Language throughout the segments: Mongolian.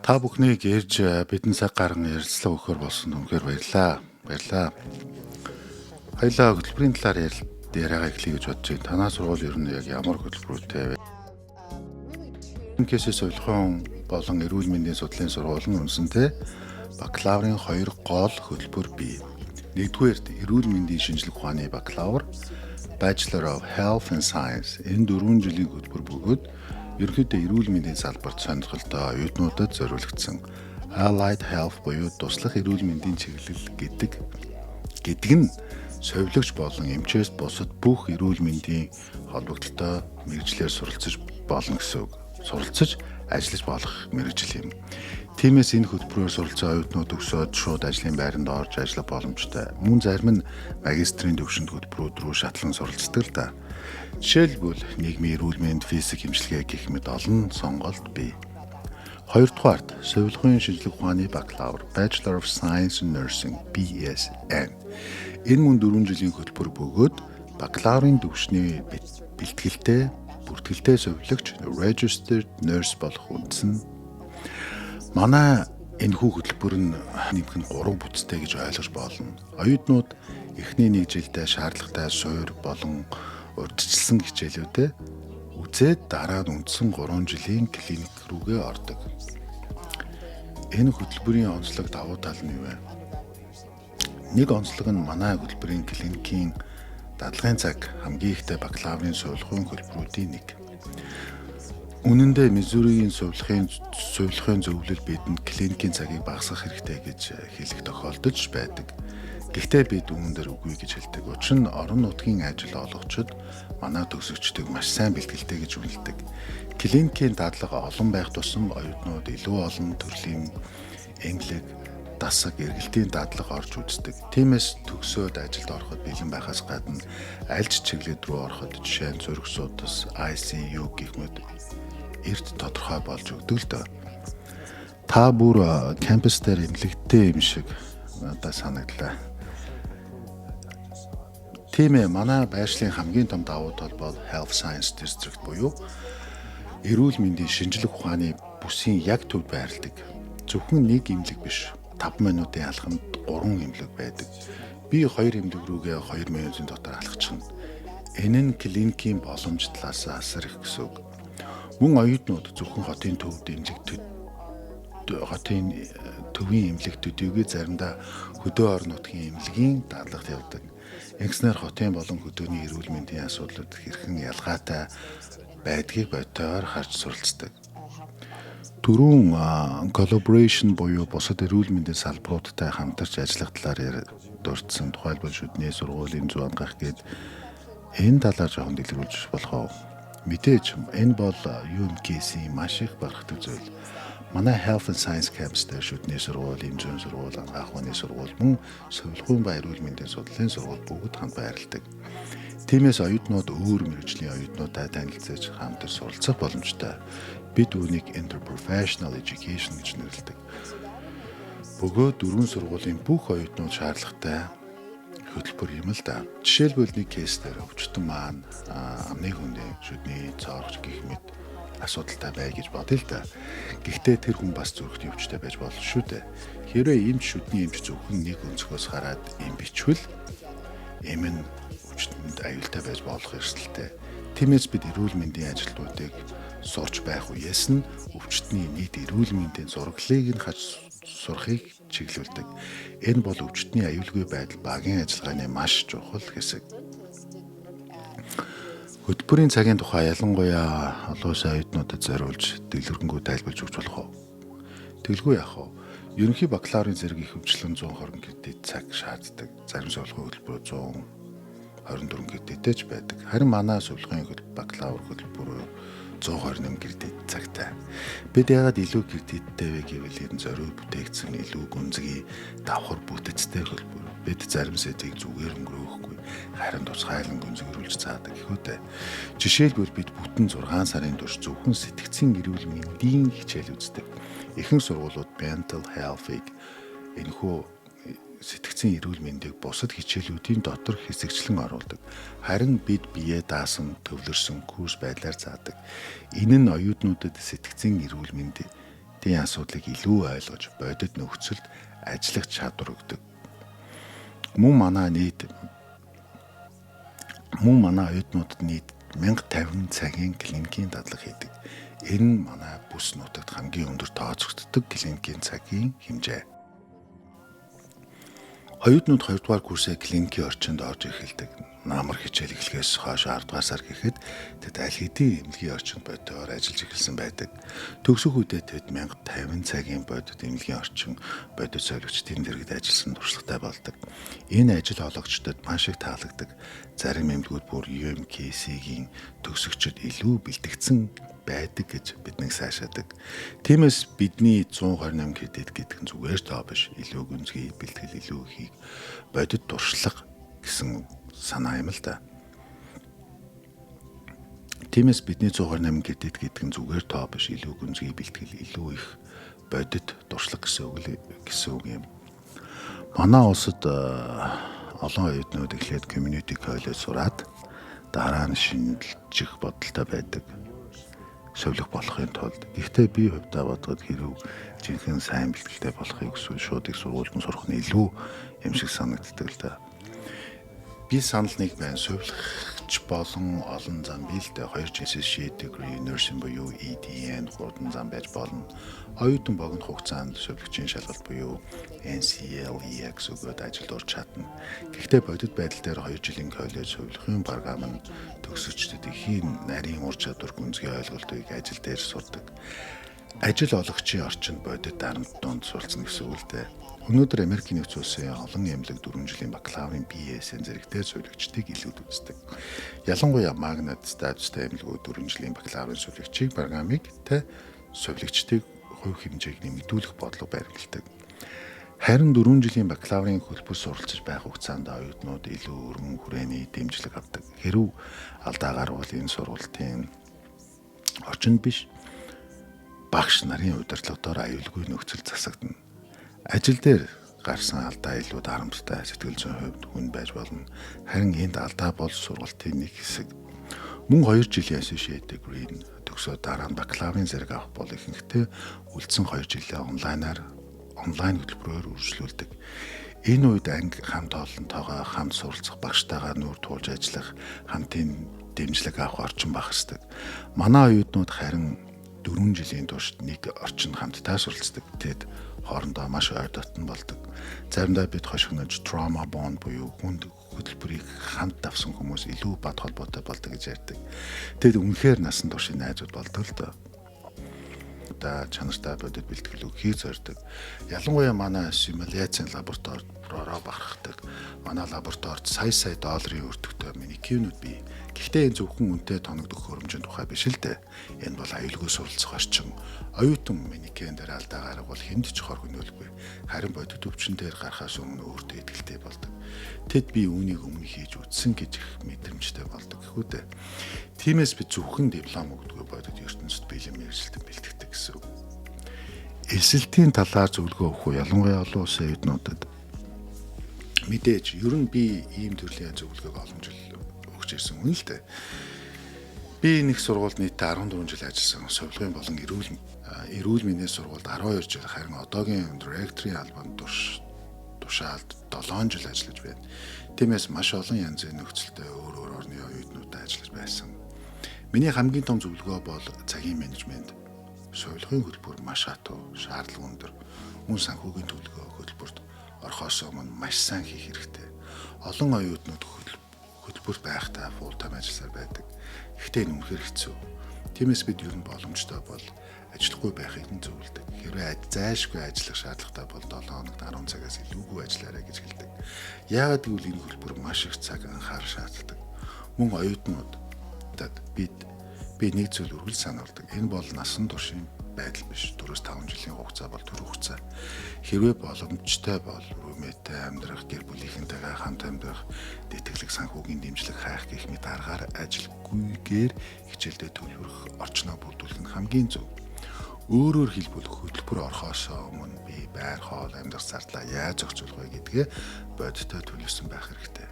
Та бүхнийг ярьж бидэн цаг гарan ярилцлага өгөхөр болсон үнэхээр баярлаа. Хоёлаа хөтөлбөрийн талаар яриагаа эхлэе гэж бодож байна. Танаа сургууль ер нь яг ямар хөтөлбөртэй вэ? Инкээс сувилхан болон эрүүл мэндийн судлалын сургууль нь үндсэндээ бакалаврын 2 гол хөтөлбөр бий. Нэгдүгээрт эрүүл мэндийн шинжилгээ ухааны бакалавр, Bachelor of Health and Science. Энэ 4 жилийн хөтөлбөр бөгөөд ерөнхийдөө эрүүл мэндийн салбарт сонирхолтой оюутнуудад зориулагдсан Allied Health буюу туслах эрүүл мэндийн чиглэл гэдэг нь совилогч болон эмчээс бусад бүх эрүүл мэндийн холбогдлолтой мэргэжлээр суралцж болно гэсэн үг. Суралцж ажиллаж болох мэргэжил юм. Тиймээс энэ хөтөлбөрөөр суралцсан оюутнууд өсөөд шууд ажлын байранд орж ажиллах боломжтой. Мөн зарим нь магистрийн төвшөнд хөтөлбөрүүд рүү шатлан суралцдаг л да. Жишээлбэл нийгмийн эрүүл мэнд, физик эмчилгээ гэх мэт олон сонголт бий. Хоёрдугаарт сувилгын шинжилгээ ухааны бакалавр, Bachelor of Science in Nursing (BSN). Энэ мөн 4 жилийн хөтөлбөр бөгөөд бакалаврын түвшний бэлтгэлтэй сувилагч Registered Nurse болох үндсэн. Манай энэхүү хөтөлбөр нь нэмэх нь 3 бүтцтэй гэж ойлгож болно. Оюутнууд эхний 1 жилдээ шаардлагатай суур болон урьдчилсан хичээлүүдэд үзээд дараа нь үндсэн 3 жилийн клиник рүүгээ ордог. Энэ хөтөлбөрийн онцлог давуу тал нь юу вэ? Нэг онцлог нь манай хөтөлбөрийн клиникийн дадлагын цаг хамгийн ихтэй бакалаврын сувилгын хөтөлбөрүүдийн нэг. Үнэн дээр Миссуригийн сувилгын зөвлөл бидэнд клиникийн цагийг багасгах хэрэгтэй гэж хэлэх тохиолдож байдаг. Гэхдээ бид үүн дээр үгүй гэж хэлдэг. Учир нь орон нутгийн ажил олгогчид манай төгсөгчдийг маш сайн бэлтгэлтэй гэж үнэлдэг. Клиникийн дадлага олон байх тусам оюутнууд илүү олон төрлийн эмнэлэг, дасаг, эргэлтийн дадлага орж үздэг. Тиймээс төгсөөд ажилд ороход бэлэн байхаас гадна аль ч чиглэл рүү ороход жишээ нь зүрх судас, ICU гэх мэт эрт тодорхой болж өгдөг л дөө. Та бүр кампус дээр эмнэлэгтэй юм шиг надад санагдлаа. Тийм ээ, манай байршлын хамгийн том давуу тал бол Health Science District буюу эрүүл мэндийн шинжилгээ ухааны бүсийн яг төвд байрладаг. Зөвхөн нэг эмнэлэг биш, 5 минутын алхамд 3 эмнэлэг байдаг. Би 2 эмнэлэг рүүгээ 2 минутын дотор алхачихна. Энэ нь клиникийн боломж талаас асар их гэсэн үг. Мөн оюутнууд зөвхөн хотын төвийн эмнэлэг төдийгүй заримдаа хөдөө орон нутгийн эмнэлгийн дадлагт явдаг. Ингэснээр хотын болон хөдөөний эрүүл мэндийн асуудлууд хэрхэн ялгаатай байдгийг бодитоор харж суралцдаг. Түрүүн collaboration буюу бусад эрүүл мэндийн салбаруудтай хамтарч ажиллах талаар дурдсан. Тухайлбал шүдний сургуулийн зүй хангах гээд энэ талаар жоохон дэлгэрүүлж болох уу? Мэдээж энэ бол UMKC-ийн маш их барахдаг зүйл. Манай Health and Science Campus дээр шүдний сургууль, эмзэн сургууль, ангаах ухааны сургууль, мөн сувилгын ба эрүүл мэндийн судлалын сургууль бүгд хамт байрладаг. Тиймээс оюутнууд өөр мэргэжлийн оюутнуудтай танилцаж хамтар суралцах боломжтой. Бид үүнийг Interprofessional Education гэж нэрлэдэг. Бөгөөд 4 сургуулийн бүх оюутнууд шаардлагатай хөтөлбөр юм л да. Жишээлбэл нэг кейс дээр өвчтөн маань амны хүндээ шүдний цоорч гэх мэт асуудалтай бай гэж бодъё л да. Гэхдээ тэр хүн бас зүрхний өвчтэй байж болно шүү дээ. Хэрвээ эмч шүдний эмч зөвхөн нэг өнцгөөс хараад эм бичвэл эм нь өвчтөнд аюултай байж болох эрсдэлтэй. Тиймээс бид эрүүл мэндийн ажилтнуудыг сурч байх үеэс нь өвчтний нийт эрүүл мэндийн зураглалыг нь хаж сурахыг чиглүүлдэг. Энэ бол өвчтний аюулгүй байдал багийн ажиллагааны маш чухал хэсэг. Хөтөлбөрийн цагийн тухай ялангуяа олон улсын оюутнуудад зориулж дэлгэрэнгүй тайлбарж өгч болох уу? Тэгэлгүй яах вэ? Ерөнхий бакалаврын зэрэг их хөгжлөн 120 кредит цаг шаарддаг. Зарим сургуулийн хөтөлбөр 124 кредиттэй ч байдаг. Харин манай сургуулийн бакалавр хөтөлбөр 128 кредит цагтай. Бид яагаад илүү кредиттэй вэ гэвэл энэ зориуд бүтээгдсэн илүү гүнзгий давхар бүтэцтэй хөтөлбөр. Бид зарим сэдвийг зүгээр өнгөрөөхгүй, харин тусгайлан гүнзгийрүүлж цаадаг гэхүүтэй. Жишээлбэл бид бүтэн 6 сарын турш зөвхөн сэтгцийн эрүүл мэндийн хичээл үздэг. Ихэнх сургуулиуд mental health-ыг энэхүү сэтгцийн эрүүл мэндийг бусад хичээлүүдийн дотор хэсэгчлэн оруулдаг. Харин бид бие даасан, төвлөрсөн курс байдлаар заадаг. Энэ нь оюутнуудад сэтгцийн эрүүл мэндийн бодитын асуудлыг илүү ойлгож бодит нөхцөлд ажиллах чадвар өгдөг. Мөн манай оюутнуудад нийт 1050 цагийн клиникийн дадлага хийдэг. Энэ нь манай бүс нутагт хамгийн өндөр тооцогддог клиникийн цагийн хэмжээ. Оюутнууд 2 дугаар курсээ клиникийн орчинд орж эхэлдэг. Намар хичээл эхлэхээс хойш 10 дугаар сар гэхэд тэд аль хэдийн эмнэлгийн орчинд бодитоор ажиллаж эхэлсэн байдаг. Төгсөх үедээ тэд 1050 цагийн бодит эмнэлгийн орчин бодит солигчдын дэргэд ажилласан туршлагатай болдог. Энэ ажил олгогчдод маш их таалагддаг. Зарим эмнэлгүүд бүр UMKC-гийн төгсөгчд илүү бэлтгэгдсэн байдаг гэж биднийг сайшаадаг. Тиймээс бидний 128 кредит гэдэг нь зүгээр тоо биш. Илүү гүнзгий бэлтгэл илүү ихийг бодит туршлага гэсэн санаа юм л да. Тиймээс бидний 128 кредит гэдэг нь зүгээр тоо биш. Илүү гүнзгий бэлтгэл илүү их бодит туршлага гэсэн үг юм. Манай улсад олон оюутнууд эхлээд community college сураад дараа нь шинжилчих бодолтой байдаг. Совлох болохын тулд. Гэхдээ би хувьдаа бодоход хэрэг жинхэнэ сайн бэлтгэлтэй болохыг эсвэл шууд их сургуульд нь сурах нь илүү юм шиг санагддаг л да. Би санал нэг байна. Совлогч болон олон зам бий л дээ. 2 жилээс shade degree nursing буюу EDN 3 зам байж болно. Оюутан богино хугацаанд совлогчийн шалгалт буюу NCLEX өгөөд ажилд орж чадна. Гэхдээ бодит байдал дээр 2 жилийн коллеж совлохын програм нь төгсөгчдөд ихийн нарийн ур чадвар гүнзгий ойлголтыг ажил дээр сурдаг. Ажил олгогчийн орчинд бодит дарамт донд суралцна гэсэн үг л дээ. Өнөөдөр Америкийн нэгдсэн улсын олон эмнэлэг 4 жилийн бакалаврын BS-ийн зэрэгтэй совлогчдыг илүүд үздэг. Ялангуяа магнат статустай эмнэлгүүд 4 жилийн бакалаврын совлогчийн програмыг совлогчдыг хувь хэмжээг нэмэгдүүлэх бодлого баримталдаг. Харин 4 жилийн бакалаврын хөлбөр суралцж байх хугацаанд оюутнууд илүү өргөн хүрээний дэмжлэг авдаг. Хэрв алдаа гарвал энэ сургалтын орчинд биш багш нарын удирдлагуудаар аюулгүй нөхцөл засагдана. Ажил дээр гарсан алдаа илүү дарамттай сэтгэл зүйн хувьд хүн байж болно. Харин энд алдаа бол сургалтын нэг хэсэг. Мөн 2 жилийн associate degree төгсөөд дараа нь бакалаврын зэрэг авах бол ихэнхдээ үлдсэн 2 жилээ онлайн хөтөлбөрөөр үргэлжлүүлдэг. Энэ үед анги хамт олонтойгоо хамт суралцах, багштайгаа нүүр туулж ажиллах, хамтын дэмжлэг авах орчин байх ёстой. Манай оюутнууд харин 4 жилийн турш нэг орчинд хамтдаа суралцдаг. Тэд хоорондоо маш ойр дотн болдог. Заримдаа бид хошигнож trauma bond буюу хүнд хөтөлбөрийг хамт давсан хүмүүс илүү бат холбоотой болдог гэж ярьдаг. Тэд үнэхээр насан туршийн найзууд болдог л доо. Чанартай бодит бэлтгэл өгөхийг зорддог. Ялангуяа манай симуляцийн лабораторид руу бахархдаг. Манай лабораторид сая долларын өртөгтэй манекенүүд бий. Гэхдээ энэ зөвхөн үнэтэй тоногдох хөрөмжийн тухай биш л дээ. Энэ бол аюулгүй суралцах орчин. Оюутан манекен дээр алдаа гаргавал хэнд ч хор хөнөөлгүй. Харин бодит өвчин дээр гарахаас өмнө өөртөө итгэлтэй болдог. Тэд би үүнийг өмнө хийж үзсэн гэж их мэдрэмжтэй болдог гэхүү дээ. Тиймээс би зөвхөн диплом өгдөг бодит ертөнцид бэлэн мэргэжилтэн бэлтгэдэг гэсэн үг. Эсэлтийн талаар зөвлөгөө өгөх үү, ялангуяа олон улсын оюутнуудад мэдээж ер нь би ийм төрлийн зөвлөгөөг олон жил өгч ирсэн үнэ л дээ. Би нэг сургуульд нийтдээ 14 жил ажилласан. Совилгын болон эрүүл мэндийн сургуульд 12 жил, харин одоогийн директорийн албанд тушаалд 7 жил ажиллаж байна. Тиймээс маш олон янзын нөхцөлтэй өөр орны оюутнуудтай ажиллаж байсан. Миний хамгийн том зөвлөгөө бол цагийн менежмент. Совилгын хөтөлбөр маш хатуу, шаардлага өндөр. Мөн санхүүгийн хөтөлбөрт орохоос өмнө маш сайн хийх хэрэгтэй. Олон оюутнууд хөтөлбөр байхдаа full time ажилласаар байдаг. Гэхдээ энэ үнэхээр хэцүү. Тиймээс бид ер нь боломжтой бол ажиллахгүй байхыг нь зөвлөдөг. Хэрвээ зайлшгүй ажиллах шаардлагатай бол 7 хоногт 10 цагаас илүүгүй ажиллаарай гэж хэлдэг. Яагаад гэвэл энэ хөтөлбөр маш их цаг анхаарал шаарддаг. Мөн оюутнуудад би нэг зүйл үргэлж сануулдаг. Энэ бол насан туршийн байдал биш. 4-5 жилийн хугацаа бол төр хугацаа. Хэрвээ боломжтой бол рүүмэтэй амьдрах, гэр бүлийнхэнтэйгээ хамт амьдрах, детгэлэг санхүүгийн дэмжлэг хайх гэх мэт аргаар ажилгүйгээр хичээлдээ төлөвлөх орчноо бүрдүүлэх нь хамгийн зөв. Өөрөөр хэлбэл хөтөлбөр орохоос өмнө би байр хоол амьдрах зардлаа яаж зохицуулах вэ гэдгээ бодиттой төлөвлөсөн байх хэрэгтэй.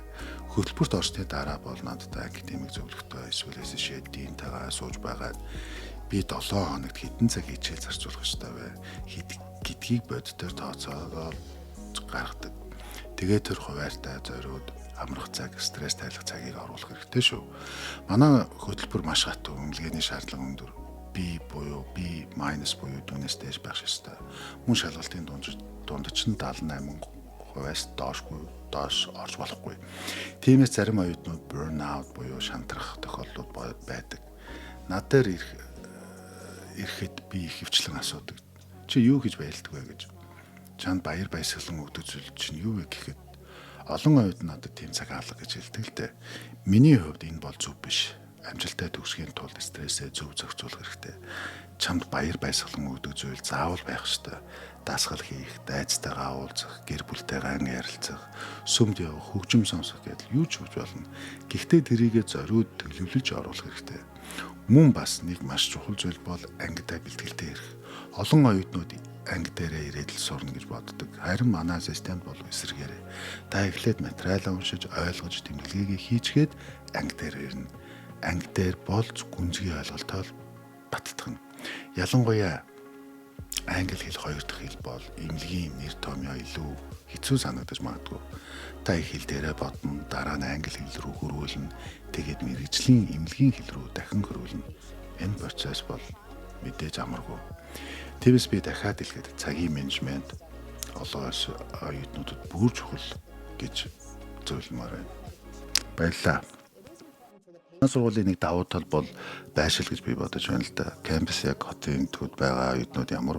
Хөтөлбөрт орсны дараа бол надад академик зөвлөгтэй эсвэл associate dean-тагаа сууж байгаад би 7 хоногт хэдэн цаг хичээл зарцуулах ёстой вэ? Гэдгийг боддоор тооцоолол гаргадаг. Тэгээд тэр хуваартай зориуд амрах цаг, стресс тайлах цагийг оруулах хэрэгтэй шүү. Манай хөтөлбөр маш хатуу, үнэлгээний шаардлага өндөр. B буюу B- буюу түүнээс дээш байх ёстой. Мөн шалгалтын дунд чинь 78%-аас доош орж болохгүй. Тиймээс зарим оюутнууд burnout буюу шантрах тохиолдлууд байдаг. Над дээр ирэхэд би их хвчлэн асуудаг. Чи юу гэж баярлдаг вэ гэж. Чанд баяр баясгалан өгдөг зүйл чинь юу вэ гэхэд олон оюутан надад тийм цаг алга гэж хэлдэг л дээ. Миний хувьд энэ бол зөв биш. Амжилттай төгсөхийн тулд стрессээ зөв зохицуулах хэрэгтэй. Чамд баяр баясгалан өгдөг зүйл заавал байх ёстой. Дасгал хийх, дайцтайгаа уулзах, гэр бүлтэйгээ ярилцах, сүмд явах, хөгжим сонсох гэдэл юу ч хийж болно. Гэхдээ тэрийгэ зориуд төлөвлөж оруулах хэрэгтэй. Мөн бас нэг маш чухал зүйл бол ангидаа бэлтгэлтэй ирэх. Олон оюутнууд анги дээрээ ирээд л сурна гэж боддог. Харин манай системд бол эсэргээрээ. Та эхлээд материалаа уншиж, ойлгож, тэмдэглэгээ хийчгээд анги дээр ирнэ. Анги дээр болж гүнзгий ойлголтоо баттгах. Ялангуяа англи хэл хоёр дахь хэл бол эмнэлгийн нэр томьёо илүү хэцүү санагдаж магадгүй. Та их хэл дээрээ бодно, дараа нь англи хэл рүү хөрвүүлнэ. Тэгээд мэргэжлийн эмнэлгийн хэл рүү дахин хөрвүүлнэ. Энэ процесс бол мэдээж амаргүй. Тэвс би дахиад хэлгээд цагийн менежмент олон оюутнуудад бүр чухал гэж зөвлөмөр байна. Баярлалаа. Сургуулийн нэг давуу тал бол байшил гэж би бодож байна л да. Кампус яг хотын төвд байгаа оюутнууд ямар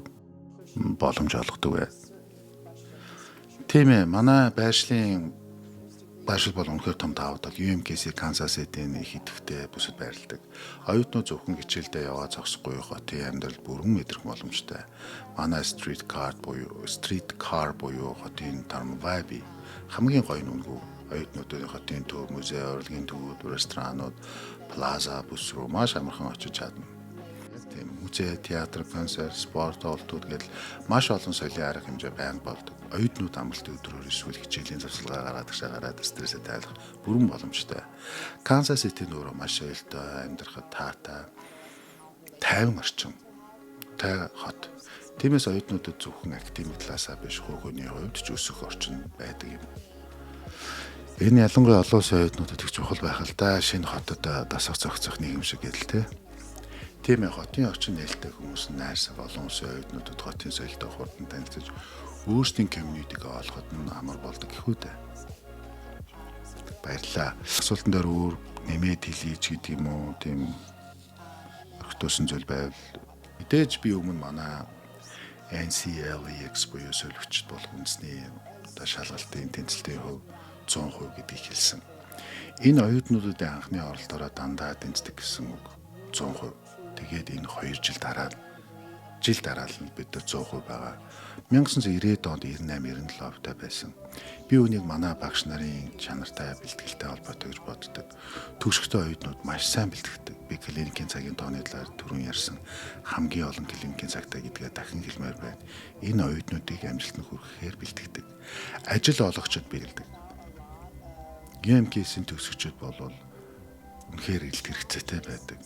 боломж олгодог вэ? Тийм ээ, манай байшил бол үнэхээр том давуу тал. UMKC Kansas City-ийн их идэвхтэй бүсэд байрладаг. Оюутнууд зөвхөн хичээлдээ яваа зогсохгүй хотын амьдрал бүрэн мэдрэх боломжтой. Манай street car буюу хотын трамвай хамгийн гоё нүнгүү. Оюутнуудын хотын төв, музей, урлагийн төвүүд, ресторанууд, плаза, бүс рүү маш амархан очиж чадна. Тийм музей, театр, концерт, спорт, олдууд гэдэл маш олон соёлын арга хэмжээ байнга болдог. Оюутнууд амралтын өдрөөр эсвэл хичээлийн завсгалгаа гараад стрессээ тайлах бүрэн боломжтой. Kansas City нөрөө маш соёлтой, амьдрахад таатай, тайван орчинтай хот. Тиймээс оюутнуудад зөвхөн академик талаасаа биш, хөргөний хувьд ч өсөх орчин байдаг юм. Энэ ялангуяа олон улсын оюутнуудад их чухал байх л да. Шинэ хотод дасах зохицох нийгэм шиг гэдэл тэ. Тийм ээ, хотын орчин нээлттэй хүмүүс найрсаг олон улсын оюутнуудад хотын соёлтой хурдан танилцаж өөрсдийн комьюнитиг олоход нь амар болдог гэх үү. Баярлалаа. Асуултан дээр өөр нэмээд хэлийч гэдэг юм уу? Тийм өгтөөсөн зүйл байвал мэдээж би өмнө манай NCLEX буюу сольвчд болох үндэсний шалгалтын тэнцэлтийн хувь 100% гэдгийг хэлсэн. Энэ оюутнуудын анхны оролдоороо дандаа дэнцдэг гэсэн үг. 100%. Тэгээд энэ 2 жил дараа нь бид нар 100% байгаа. 1990-ад онд 98-97% байсан. Би үүнийг манай багш нарын чанартай бэлтгэлтэй холбоотой гэж боддог. Төгсгөтэй оюутнууд маш сайн бэлтгэдэг. Би клиникийн цагийн тооны талаар түрүүн ярьсан хамгийн олон клиникийн цагтаа гэдгээ дахин хэлмээр байна. Энэ оюутнуудыг амжилтанд хүрэхээр бэлтгэдэг. Ажил олгогчид бэлддэг. UMKC-ийн төгсөгчид бол үнэхээр илт хэрэгцээтэй байдаг.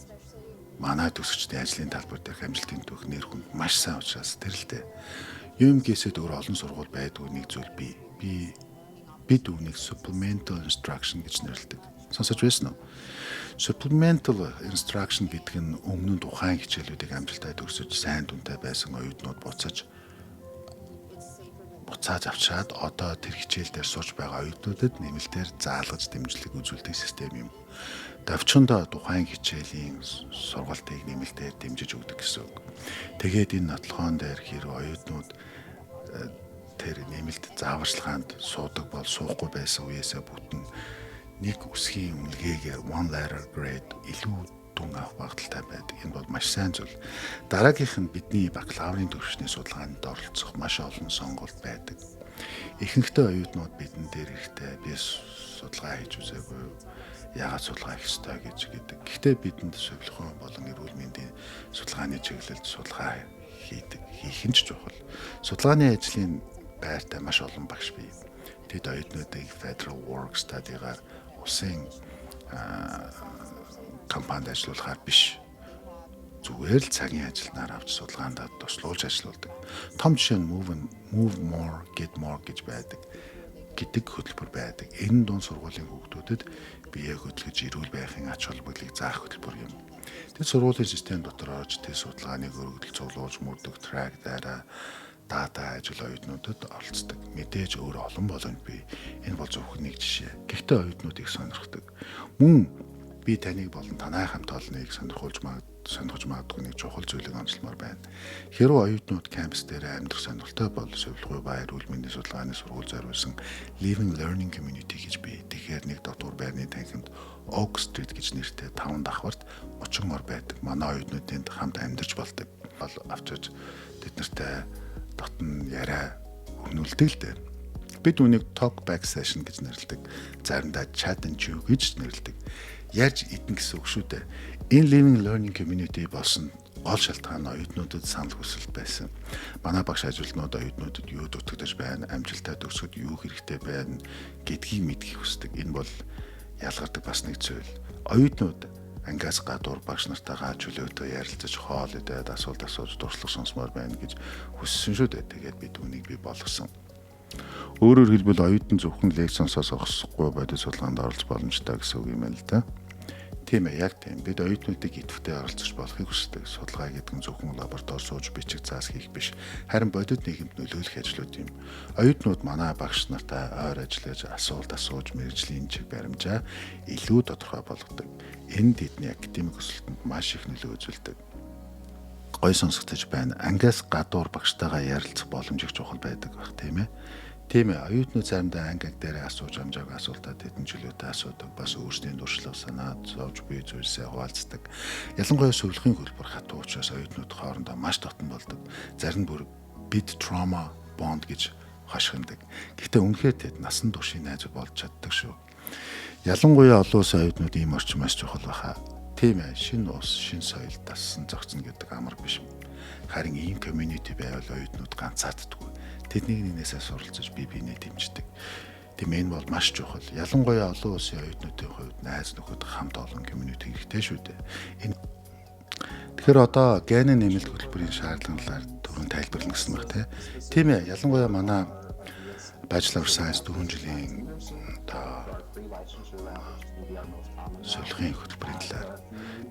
Манай төгсөгчдийн ажлын талбар дээрх амжилтын түүх нэр хүнд маш сайн учраас тэр л дээ. UMKC-д өөр олон сургууль байдгүй нэг зүйл бид үүнийг supplemental instruction гэж нэрлэдэг. Сонсож байсан уу? Supplemental instruction гэдэг нь өмнө нь тухайн хичээлүүдийг амжилттай төгсөж сайн дүнтэй байсан оюутнууд буцааж авчираад одоо тэр хичээл дээр сууж байгаа оюутнуудад нэмэлтээр заалгаж дэмжлэг үзүүлдэг систем юм. Давчиндаа тухайн хичээлийн сургалтыг нэмэлтээр дэмжиж өгдөг гэсэн үг. Тэгээд энэ нотлохоон дээр хэрэг оюутнууд тэр нэмэлт зааварчилгаанд суудаг бол суухгүй байсан үеэсээ бүтэн нэг үсгийн үнэлгээгээр one letter grade илүү дүн авах багталтай байдаг. Энэ бол маш сайн зүйл. Дараагийнх нь бидний бакалаврын төвшний судалгаанд оролцох маш олон сонголт байдаг. Ихэнхдээ оюутнууд бидэн дээр ирэхдээ би судалгаа хийж үзээгүй, яагаад судалгаа хийх ёстой гэж гэдэг. Гэхдээ бидэнд совилхон болон эрүүл мэндийн судалгааны чиглэлд судалгаа хийх нь ч чухал. Судалгааны ажлын байртай маш олон багш бий. Тэд оюутнуудыг Federal Work Study-гаар улсын компанид ажиллуулахаар биш, зүгээр л цагийн ажилнаар авч судалгаанд туслуулж ажилладаг. Том жишээ нь move more, get more гэж байдаг гэдэг хөтөлбөр байдаг. Энэ дунд сургуулийн хүүхдүүдэд бие хөдөлгөж эрүүл байхын ач холбогдлыг заах хөтөлбөр юм. Тэд сургуулийн систем дотор орж тэд судалгааныг өргөдөл цуглуулж мөрдөг трак дараа дата ажил оюутнуудад оролцдог. Мэдээж өөр олон боломж бий. Энэ бол зөвхөн нэг жишээ. Гэхдээ оюутнуудыг сонирхдаг. Мөн би таныг болон танай хамт олныг сонирхож магадгүй нэг чухал зүйлийг онцлмоор байна. Хэрвээ оюутнууд кампус дээр амьдрах сонирхолтой бол Сувилгуй ба эрүүл мэндийн судалгааны сургууль зориулсан Living Learning Community гэж бий. Тэгэхээр нэг дотор байрны танхимд Oak Street гэж нэртэй 5 давхарт 30 ор байдаг. Манай оюутнууд энд хамт амьдарч болдог. Авчирч тэд нартай дотн яриа өгнүүлдэг л дээ. Бид үүнийг talk back session гэж нэрлэдэг. Заримдаа chat and chew гэж нэрлэдэг. Ярьж идэн гэсэн үг шүү дээ. Энэ Living Learning Community болсон гол шалтгаан оюутнуудад санал хүсэлт байсан. Манай багш ажилтнууд оюутнуудад юу дутагдаж байна, амжилтаа төгсөхөд юу хэрэгтэй байна гэдгийг мэдхийг хүсдэг. Энэ бол ялгардаг бас нэг зүйл. Оюутнууд ангиас гадуур багш нартайгаа чөлөөтэй ярилцаж хоол идээд асуулт асууж дуршлаг сонсмоор байна гэж хүссэн шүү дээ. Тэгээд бид үүнийг бий болгосон. Өөрөөр хэлбэл оюутан зөвхөн лекц сонсоос зогсохгүй бодит судалгаанд оролцох боломжтой гэсэн үг юм л да. Тийм ээ, яг тийм. Бид оюутнуудыг идэвхтэй оролцож болохыг хүсдэг. Судалгаа гэдэг нь зөвхөн лаборатори сууж бичих заас хийх биш. Харин бодит нийгэмд нөлөөлөх ажлууд юм. Оюутнууд манай багш нартай ойр ажиллаж асуулт асууж мэргэжлийн чиг баримжаа илүү тодорхой болгодог. Энэ тэдний академик өсөлтөнд маш их нөлөө үзүүлдэг. Гой сонсогдож байна. Ангиас гадуур багштайгаа ярилцах боломж их чухал байдаг бах, тийм ээ. Тийм ээ, оюутнууд заримдаа анги дээр асууж амжаагүй асуултад хэдэн чөлөөтэй асуудаг. Бас өөрсдийн дуршлаг санаа зовж буй зүйлсээ хуваалцдаг. Ялангуяа сувилгын хөлбөр хатуу учраас оюутнууд хоорондоо маш дотн болдог. Зарим нь бүр бид trauma bond гэж хашгирдаг. Гэхдээ үнэхээр тэд насан туршийн найзууд болж чаддаг шүү. Ялангуяа олон улсын оюутнууд ийм орчин маш чухал баха. Тийм ээ, шинэ ус, шинэ соёл дассан зохицно гэдэг амар биш. Харин ийм community байвал оюутнууд ганцаарддаггүй. Тэднийг нэгнээсээ суралцаж бие биенээ дэмждэг. Тийм энэ бол маш чухал. Ялангуяа олон улсын оюутнуудын хувьд найз нөхөд хамт олон community хэрэгтэй шүү дээ. Тэгэхээр одоо гены нэмэлт хөтөлбөрийн шаардлагалаар түрүүн тайлбарлана гэсэн баг тийм ээ. Ялангуяа манай Bachelor of Science 4 жилийн сувилгын хөтөлбөрийн талаар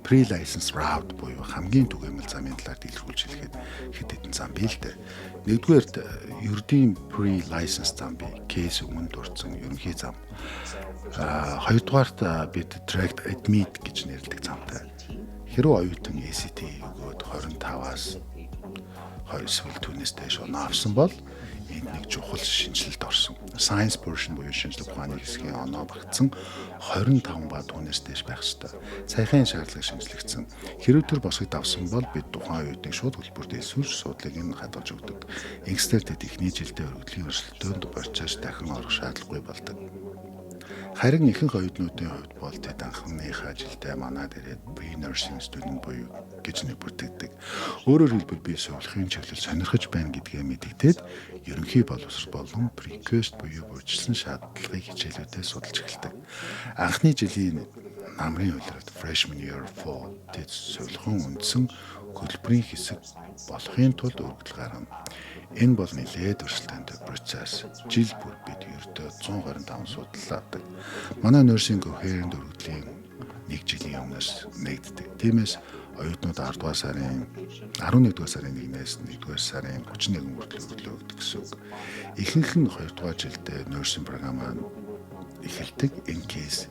pre-license route буюу хамгийн түгээмэл замын талаар дэлгэрүүлж хэлэхэд хэд хэдэн зам бий л дээ. Нэгдүгээрт ердийн pre-license зам бий. Кейс өмнө дурдсан ерөнхий зам. Хоёрдугаарт бид direct admit гэж нэрлэдэг замтай. Хэрвээ оюутан ACT өгөөд 25-аас 2 эсвэл түүнээс дээш оноо авсан бол энд нэг чухал шинжилэлд орсон. Science portion буюу шинжлэх ухааны хэсгийн оноо багтсан 25 ба түүнээс дээш байх ёстой. Саяхан шаардлага шинжлэгдсэн. Хэрвээ тэр босгод авсан бол бид тухайн оюутныг шууд хөтөлбөрт эсвэрч суудлыг нь хадгалж өгдөг. Ингэснээр тэд эхний жилдээ өргөдлийн өрсөлдөөнд борчоож дахин орох шаардлагагүй болдог. Харин ихэнх оюутнуудын хувьд бол тэд анхныхаа жилдээ манад ирээд pre-nursing student буюу гэж нэг бүртгэдэг. Өөрөөр хэлбэл би сувилгын чиглэл сонирхож байна гэдгээ мэдэгдээд ерөнхий боловсрол болон pre-quest буюу бүрдсэн шаардлагыг хичээлүүдэд судалж эхэлдэг. Анхны жилийн намрын улиралд freshman year fall тэд сувилгын үндсэн хөтөлбөрийн хэсэг болохын тулд өргөдөл гаргана. Энэ бол нэлээд өрсөлдөөнтэй процесс. Жил бүр бид ердөө 125 судалдаг. Манай nursing coherent өргөдлийн 1 жилийн өмнөөс нэгддэг. Тиймээс оюутнууд 10 дугаар сарын 11 дугаар сарын 1-ээс 1 дугаар сарын 31 хүртэл өргөдлөө өгдөг гэсэн үг. Ихэнх нь 2 дугаар жилдээ nursing програмаа эхэлдэг. Энэ кейс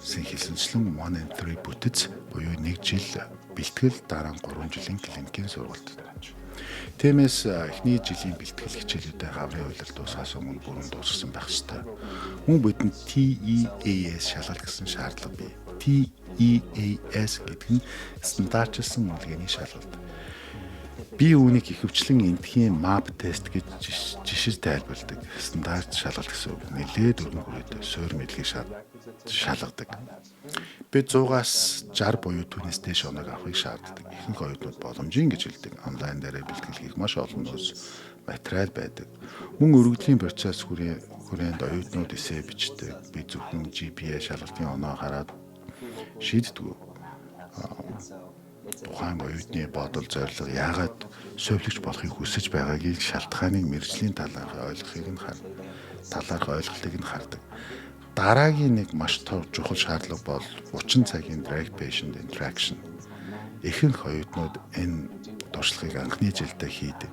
хэлсэнчлэн 1 and 3 бүтэц буюу 1 жил бэлтгэл дараа нь 3 жилийн клиникийн сургалт. Тиймээс эхний жилийн бэлтгэл хичээлүүдээ гаврын үйлрэл дуусгаас өмнө бүрэн дуусгасан байх ёстой. Мөн бидэнд TEAS шалгалт гэсэн шаардлага бий. TEAS гэдэг нь стандартчилсан үнэлгээний шалгалт. Би үүнийг ихэвчлэн эндхийн MAP тест гэж жишээ тайлбарладаг. Стандарт шалгалт гэсэн үг. Нэлээд өргөн хүрээтэй суурь мэдлэгийг шалгадаг. Бид 100-аас 60 буюу түүнээс дээш оног авахыг шаарддаг. Ихэнх оюутнууд боломжийн гэж хэлдэг. Онлайн дээр бэлтгэл хийх маш олон нөөц материал байдаг. Мөн өргөдлийн процесс хүрээнд оюутнууд эссе бичдэг. Би зөвхөн GPA шалгалтын оноо хараад шийддэг. тухайн оюутны бодол зорилго яагаад совилогч болохыг хүсэж байгаагийг шалтгааныг мэржлийн талаарх ойлголтыг нь хардаг. Дараагийн нэг маш чухал шаардлага бол 30 цагийн direct patient interaction. Ихэнх оюутнууд энэ туршлагыг анхны жилдээ хийдэг.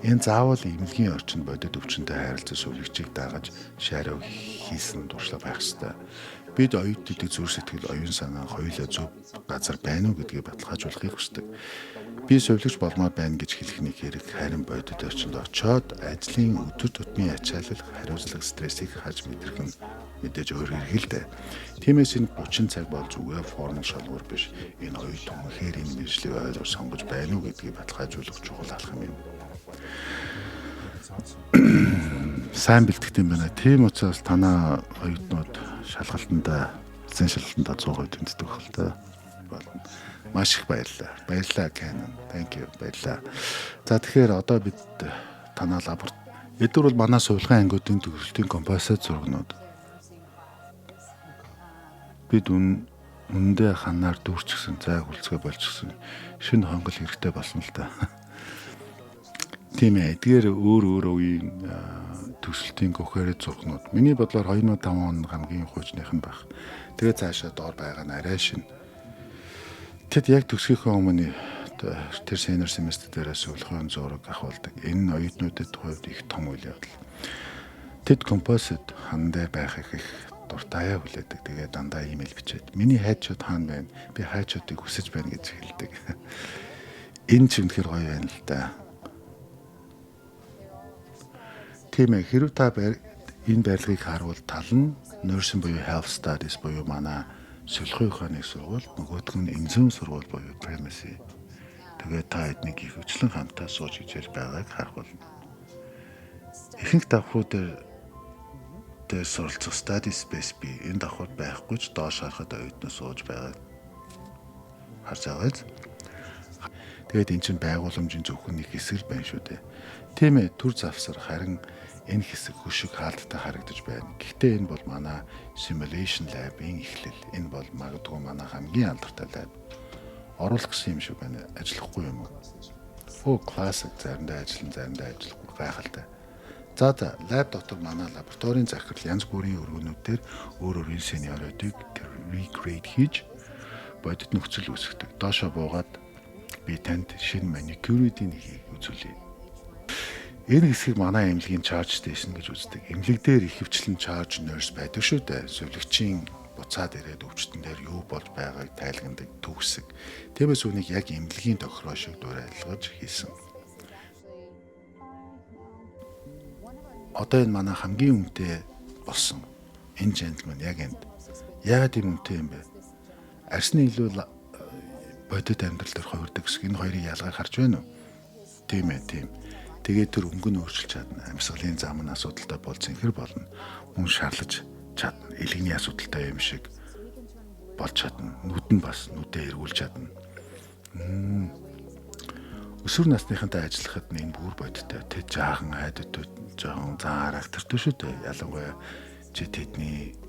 Энэ заавал эмнэлгийн орчинд бодит өвчнөд харилцаж сувлэгчийг дагаж шариу хийсэн туршлага байх ёстой. Бид оюутнуудыг зүрх сэтгэл, оюун санаа хоёулаа зөв газар байна уу гэдгийг баталгаажуулахыг хүсдэг. Би сувлэгч болмоор байна гэж хэлэх хэрэг, харин бодит орчинд очоод ажлын өдөр тутмын ачаалал, хариуцлага, стрессийг харж мэдрэх нь мэдээж өөр хэрэг л дээ. Тиймээс энэ 30 цаг бол зүгээр формал шалгуур биш. Энэ оюутан үнэхээр энэ мэржлийг ойлгож сонгож байна уу гэдгийг баталгаажуулах чухал алхам юм. Сайн бэлтгэдэг юм байна. Тийм учраас танаа оюутнууд шалгалтанда, эзэн шалгалтанда 100% тэмцдэг байх л та. Маш их баярлалаа. Баярлалаа Canon. Thank you. Баярлалаа. За тэгэхээр одоо бид танаа лаборат эдгээр бол манай сувилгын ангиудын төгсөлтийн композит зургнууд. Бид үндэ ханаар дүүрчихсэн, зайг үлцгээ болчихсон. Шинэ хонгол хэрэгтэй болсон л та. Тийм ээ. Эдгээр өөр үеийн төгсөлтийн кохерит зургнууд. Миний бодлоор 2005 он хамгийн хуучных нь байх. Тэгээ цаашаа доор байгаа нь арай шин. Тэд яг төгсгийнхөө өмнө тэр senior semester дээрээс сувилгын зураг авахулдаг. Энэ нь оюутнуудад хувьд их том үйл явдал. Тэд композит хандаа байхыг их дуртаяа хүлээдэг. Тэгээ дандаа имэйл бичээд миний хайчууд хаана байна? Би хайчуудыг хүсэж байна гэж хэлдэг. Энэ ч үнэхээр гоё байна л да. Тийм ээ, хэрвээ та энэ барилгыг харуул тал нь nursing буюу health studies буюу манай сувилгын ухааны сургууль, нөгөөх нь энзим сургууль буюу pharmacy. Тэгээ та эднийг ихэвчлэн хамтаа сууж ижил байгааг харах болно. Ихэнх давхрууд дээр суралцах study space би энэ давхрууд байхгүй ч доош харахад оюутнууд сууж байгааг харж байгаа. Тэгээд эн чинь байгууламжийн зөвхөн нэг хэсэг байна шүү дээ. Тийм ээ, төр завсар харин энэ хэсэг хөшиг хаалттай харагдаж байна. Гэхдээ энэ бол манай simulation lab-ийн эхлэл. Энэ бол магадгүй манай хамгийн алдартай lab. Оруулах гэсэн юм шиг байна. Ажиллахгүй юм уу? Classic заримдаа ажиллан, заримдаа ажиллахгүй гайхалтай. За lab дотор манай лабораторийн захирал янз бүрийн өргөнүүд дээр өөр өөрийн сениоруудыг recreate хийж бодит нөхцөл үүсгэдэг. Доошоо буугаад би танд шинэ маникюруудын нэгийг үзүүлье. Энэ хэсгийг манай эмнэлгийн charge station гэж үздэг. Эмнэлэг дээр ихэвчлэн charge nurse байдаг шүү дээ. Сувилэгчийн буцаад ирээд өвчтөн дээр юу болж байгааг тайлгнадаг төгсөг. Тиймээс үнийг яг эмнэлгийн тохироо шиг дуурайлгаж хийсэн. Одоо энэ манай хамгийн үнэтэй болсон. Энэ gentleman яг энд. Яагаад ийм үнэтэй юм бэ? Арсны илүү бодит амьдрал дээр хувирдаг гэсэн энэ хоёрын ялгааг харж байна уу? Тийм ээ, тийм. Тэгээд тэр өнгө нь өөрчилж чадна. Амьсгалын зам нь асуудалтай болж зинхэр болно. Мөн шарлаж чадна. Илгэний асуудалтай юм шиг болж чадна. Нүд нь бас нүдээ эргүүлж чадна. Өсвөр насныхантай ажиллахад энэ бүр бодиттой. Тэд жаахан айдад жоохон зан характертэй шүү дээ. Ялангуяа чи тэднийг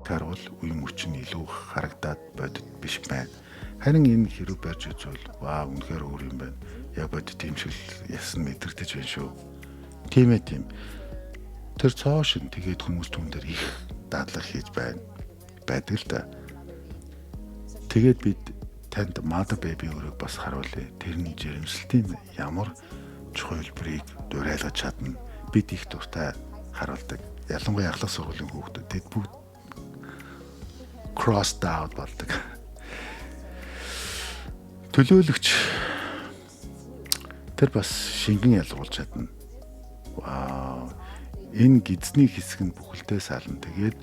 харуул үе мөчн илүү харагдаад бодит биш байна. Харин энэ хэрэг барьж үзвэл үнэхээр өөр юм байна. Яг бодит юм шиг ясан мэдрэгдэж байна шүү. Тийм ээ, тийм. Тэр цоошин тэгээд хүмүүс түн дээр их дадлаг хийж байдаг л да. Тэгээд бид танд Mother Baby өрөөг бас харуулъя. Тэрний жирэмслэлтийн ямар чухал хэлбэрийг дуурайлгаж чадна. Бид их дуртай харуулдаг. Ялангуяа ахлах сургуулийн хүүхдүүд тэд бүгд crossed out болдог. Төлөөлөгч тэр бас шингэн ялгуулж чадна. Энэ гидсний хэсэг нь бүхэлдээ сална. Тэгээд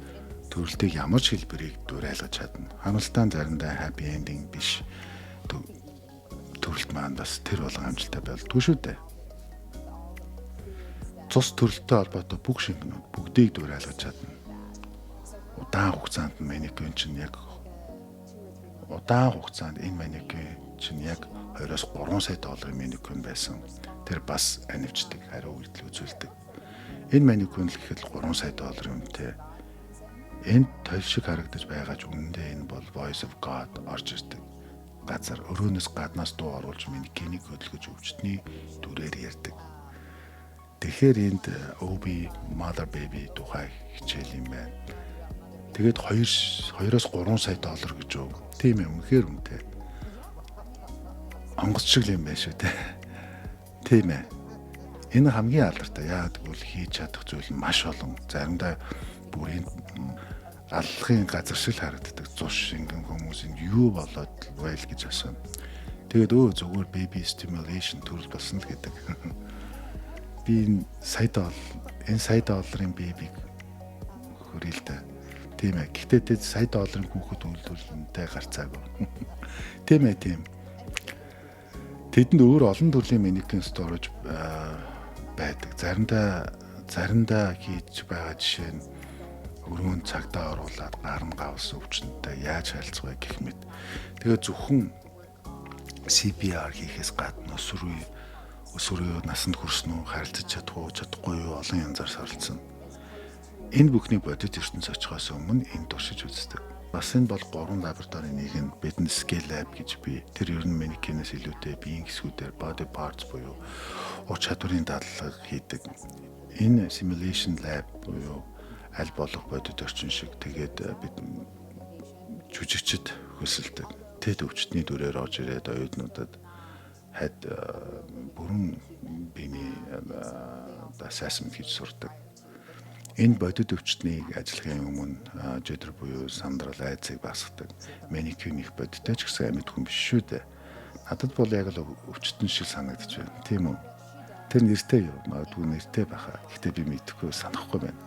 төрөлтийг ямар ч хэлбэрийг дуурайлгаж чадна. Хамралтаан заримдаа happy ending биш. Төрөлт маань бас тэр болгон амжилттай болдгоо шүү дээ. Цус төрөлттэй холбоотой бүх шингэнүүд бүгдийг дуурайлгаж чадна. Удаан хугацаанд манекюн чинь яг энэ манекюн чинь яг 2-3 сая долларын манекюн байсан. Тэр бас анивчдаг хариу үйлдэл үзүүлдэг. Энэ манекюн л гэхэд 3 сая долларын үнэтэй. Энд тойл шиг харагдаж байгаа ч үнэндээ энэ бол Voice of God орж ирдэг газар. Өрөөнөөс гаднаас дуу оруулж манекенийг хөдөлгөж өвчтний дүрээр ярьдаг. Тэгэхээр энд Obi Mother Baby тухай хичээл юм байна. Тэгээд 2-3 сая доллар гэж өв. Тийм ээ, үнэхээр үнэтэй. Онгоц шиг юм байна шүү дээ. Тийм ээ. Энэ хамгийн алдартай. Яагаад гэвэл хийж чадах зүйл нь маш олон. Заримдаа бүрийн аллахын газар шиг харагддаг. Цус шингэн хүмүүсийн юу болоод байл гэж асууна. Тэгээд зүгээр baby stimulation төрөл болсон л гэдэг. Би энэ сая долларын бэбиг хөрөөлтэй. Тийм ээ. Гэхдээ тэд сая долларын хүүхэд үйлдвэрлэнтэй гарцаагүй. Тийм ээ, тийм. Тэдэнд өөр олон төрлийн манекен storage байдаг. Заримдаа хийж байгаа жишээ нь өрөөнд цагдаа оруулаад гарна гавс өвчнөдөө яаж харилцах вэ гэх мэт. Тэгээд зөвхөн CPR хийхээс гадна өсвөрөө насанд хүрсэн үү, харилцаж чадахгүй юу олон янзаар сорилдсон. Энэ бүхний бодит ертөнц очихоос өмнө энэ туршиж үздэг. Бас энэ бол 3 лабораторийн нэг нь бидний Scale Lab гэж би тэр ер нь манекенээс илүүтэй биеийн хэсгүүдээр body parts буюу уч чадварын дадлага хийдэг. Энэ simulation lab буюу аль болох бодит орчин шиг тэгээд бид жүжигчд хөсөлдөг. Тэд өвчтний дүрээр орж ирээд оюутнуудад хад бүрэн биений assessment хийж сурдаг. Энэ бодит өвчтнийг ажиллахын өмнө жидер буюу сандрал айцыг багсгадаг. Манекюн их бодиттой ч гэсэн амьд хүн биш шүү дээ. Надад бол яг л өвчтөн шиг санагдаж байна. Тийм үү? Тэр нэртэй юу? Магадгүй нэртэй байхаа. Гэхдээ би мэдэхгүй санахгүй байна.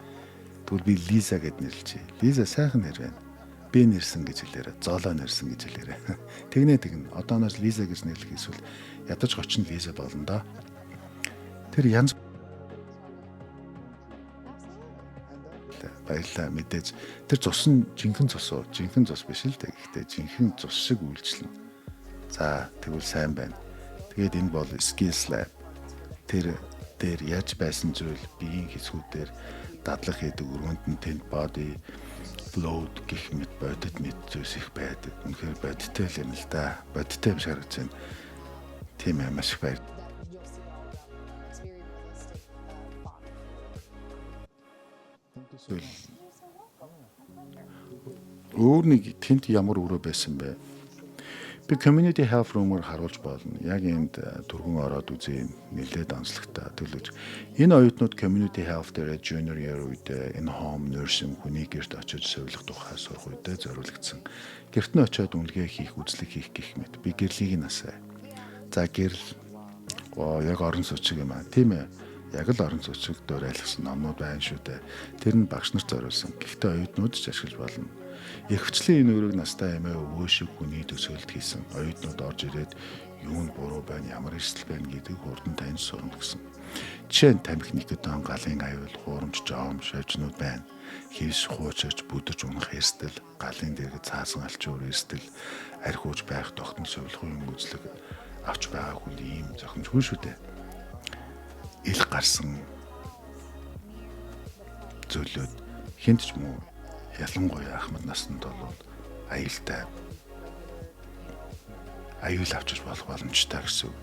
Тэгвэл би Лиза гэд нэрлэжээ. Лиза сайхан нэр байна. Би нэрсэн гэж хэлээрэ. Золоо нэрсэн гэж хэлээрэ. Тэгнэ. Одооноос Лиза гэж нэрлэх эсвэл ядаж гочин Лиза болно да. Тэр янз баярлаа мэдээж. Тэр цус нь жинхэнэ цус уу? Жинхэнэ цус биш л дээ. Гэхдээ жинхэнэ цус шиг үйлчлэн. За, тэгвэл сайн байна. Тэгээд энэ бол Skills Lab. Тэр дээр яаж байсан зүйл биеийн хэсгүүдээр дадлаг хийдэг өрөөнд нь тэнд body load гэх мэт бодит мэт зүйлс их байдаг. Үнэхээр бодиттой л юм л да. Бодиттой юм шиг харагдаж байна. Тийм ээ, маш их баяр. Өөр нэг тэнд ямар өрөө байсан бэ? Би community health room-оор харуулж болно. Яг энд түргэн ороод үзье, нэлээд онцлогтой төлөж. Энэ оюутнууд community health дээр junior year үед энэ home nursing хүний гэрт очиж сувилах тухай сурах үедээ зориулагдсан. Гэрт нь очиод үнэлгээ хийх, үзлэг хийх гэх мэт. Би гэрлийг нь асаа. За гэрэл яг орон сууцыг юм аа. Тийм ээ. Яг л орон сууцыг дөр айлгсан номнууд байна шүү дээ. Тэр нь багш нарт зориулсан. Гэхдээ оюутнууд ч ашиглаж болно. Ихэвчлэн энэ өрөөг настай эмээ өвөө шиг хүний төсөөлт хийсэн. Оюутнууд орж ирээд юу нь буруу байна, ямар эрсдэл байна гэдгийг хурдан таньж сурна гэсэн. Жишээ нь тамхи никотин, галын аюул, хуурамч, жоом, шавжнууд байна. Хивс, хуучирч, бүдэрч унах эрсдэл, галын дэргэд цаасан алчуур эрсдэл, архиуж байх тогтмол сувилахын үзлэг авч байгаа хүн ийм зохимжгүй шүү дээ. Ил гарсан зүйлүүд хинт ч муу ялангуяа ахмад наснд бол аюултай аюул авчиж болох боломжтой гэсэн үг.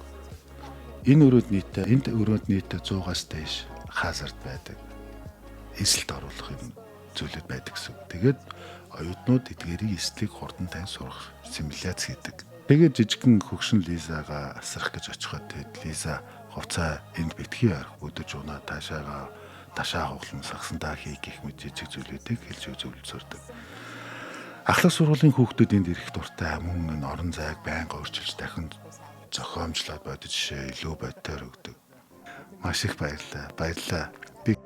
Энд өрөөнд нийтдээ 100-аас дээш хазард байдаг. Эсэлт оруулах юм зүйлүүд байдаг гэсэн үг. Тэгээд оюутнууд эдгээрийн эслийг хурдан тань сурах симуляц хийдэг. Тэгээд жижигхэн хөгшин Лизагаа асрах гэж очиход Лиза хувцаа энд битгий арах өдөж унаа ташаа хуглан сагсантаа хийх гэх мэт жижиг зүйлүүдийг хэлж зөвлөсөрдөг. Ахлах сургуулийн хүүхдүүд энд ирэх дуртай, мөн энэ орон зайг байнга өөрчилж дахин зохиомжлоод бодож илүү бодитоор өгдөг. Маш их баярлалаа. Би